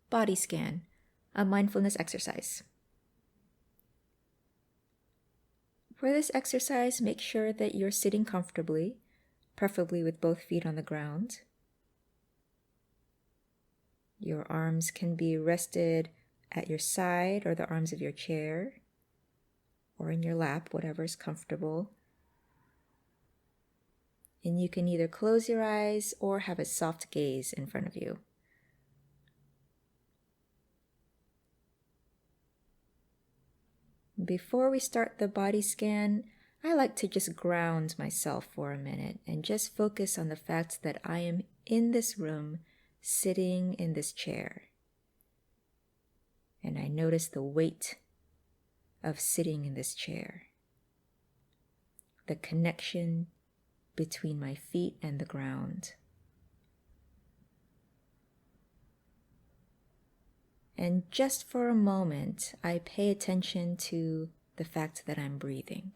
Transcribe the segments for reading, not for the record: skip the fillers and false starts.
body scan, a mindfulness exercise. For this exercise, make sure that you're sitting comfortably, preferably with both feet on the ground. Your arms can be rested at your side or the arms of your chair, or in your lap, whatever is comfortable. And you can either close your eyes or have a soft gaze in front of you. Before we start the body scan, I like to just ground myself for a minute and just focus on the fact that I am in this room, sitting in this chair. And I notice the weight of sitting in this chair, the connection between my feet and the ground. And just for a moment, I pay attention to the fact that I'm breathing.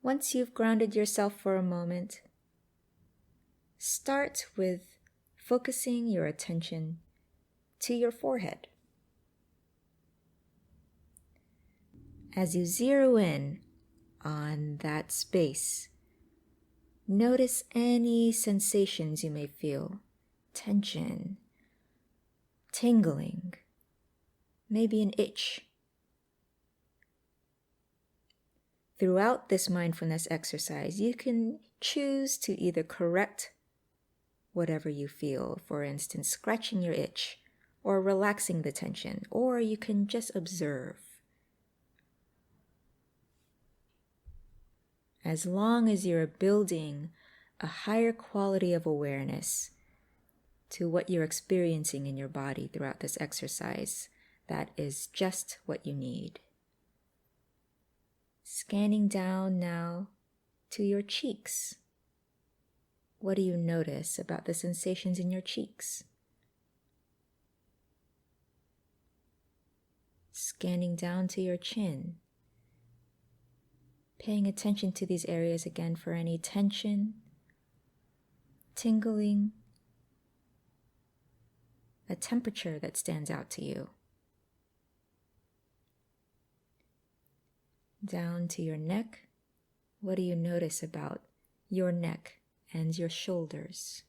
Once you've grounded yourself for a moment, start with focusing your attention to your forehead. As you zero in on that space, notice any sensations you may feel: tension, tingling, maybe an itch. Throughout this mindfulness exercise, you can choose to either correct whatever you feel, for instance, scratching your itch or relaxing the tension, or you can just observe. As long as you're building a higher quality of awareness to what you're experiencing in your body throughout this exercise, that is just what you need. Scanning down now to your cheeks. What do you notice about the sensations in your cheeks? Scanning down to your chin. Paying attention to these areas again for any tension, tingling, a temperature that stands out to you. Down to your neck. What do you notice about your neck and your shoulders?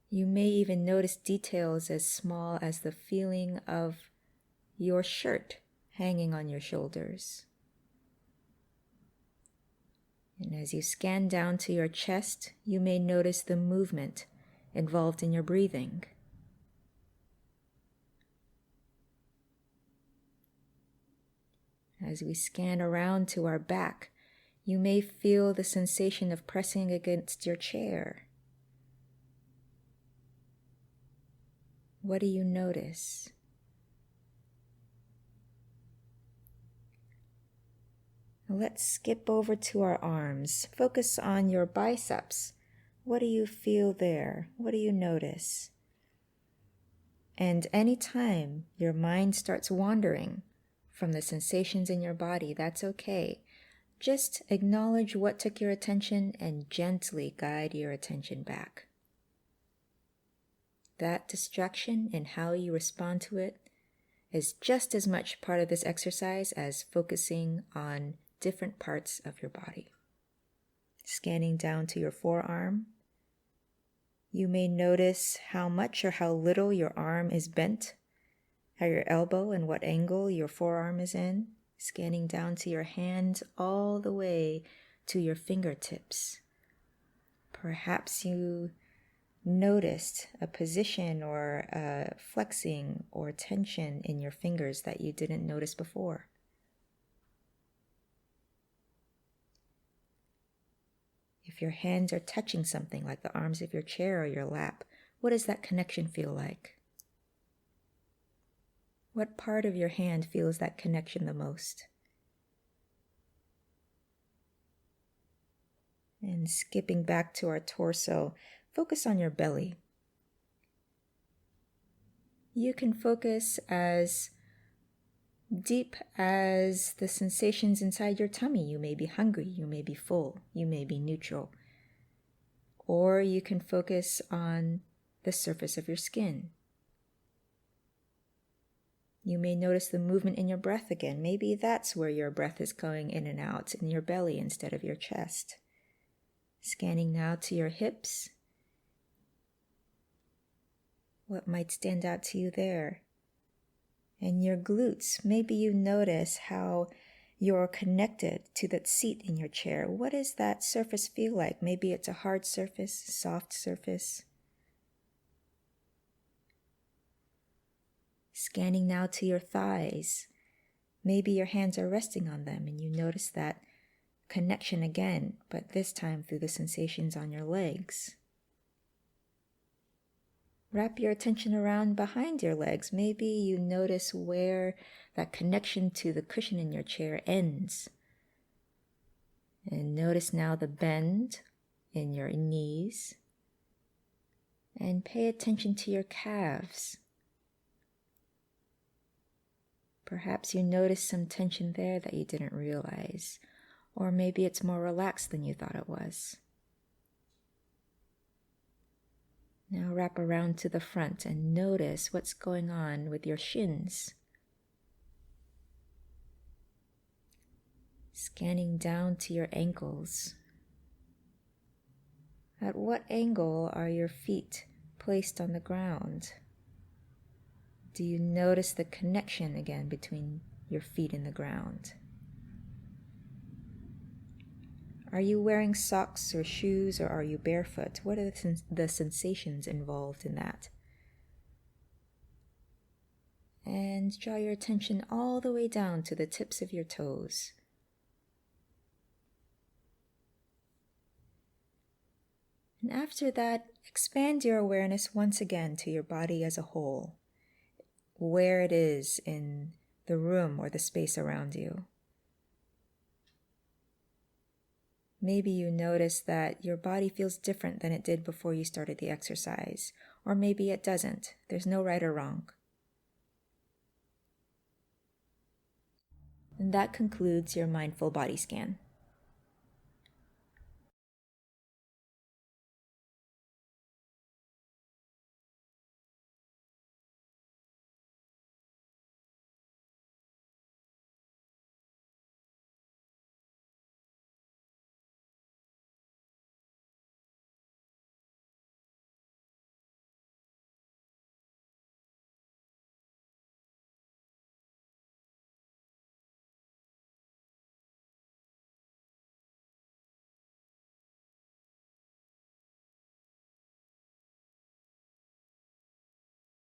You may even notice details as small as the feeling of your shirt hanging on your shoulders. And as you scan down to your chest, you may notice the movement involved in your breathing. As we scan around to our back, you may feel the sensation of pressing against your chair. What do you notice? Let's skip over to our arms. Focus on your biceps. What do you feel there? What do you notice? And anytime your mind starts wandering from the sensations in your body, that's okay. Just acknowledge what took your attention and gently guide your attention back. That distraction and how you respond to it is just as much part of this exercise as focusing on different parts of your body. Scanning down to your forearm, you may notice how much or how little your arm is bent at your elbow and what angle your forearm is in. Scanning down to your hand all the way to your fingertips. Perhaps you noticed a position or a flexing or tension in your fingers that you didn't notice before. If your hands are touching something like the arms of your chair or your lap, what does that connection feel like? What part of your hand feels that connection the most? And skipping back to our torso, focus on your belly. You can focus as deep as the sensations inside your tummy. You may be hungry, you may be full, you may be neutral. Or you can focus on the surface of your skin. You may notice the movement in your breath again. Maybe that's where your breath is going in and out, in your belly instead of your chest. Scanning now to your hips. What might stand out to you there? And your glutes, maybe you notice how you're connected to that seat in your chair. What does that surface feel like? Maybe it's a hard surface, soft surface. Scanning now to your thighs. Maybe your hands are resting on them and you notice that connection again, but this time through the sensations on your legs. Wrap your attention around behind your legs. Maybe you notice where that connection to the cushion in your chair ends. And notice now the bend in your knees. And pay attention to your calves. Perhaps you notice some tension there that you didn't realize. Or maybe it's more relaxed than you thought it was. Now wrap around to the front and notice what's going on with your shins. Scanning down to your ankles. At what angle are your feet placed on the ground? Do you notice the connection again between your feet and the ground? Are you wearing socks or shoes, or are you barefoot? What are the sensations involved in that? And draw your attention all the way down to the tips of your toes. And after that, expand your awareness once again to your body as a whole, where it is in the room or the space around you. Maybe you notice that your body feels different than it did before you started the exercise, or maybe it doesn't. There's no right or wrong. And that concludes your mindful body scan.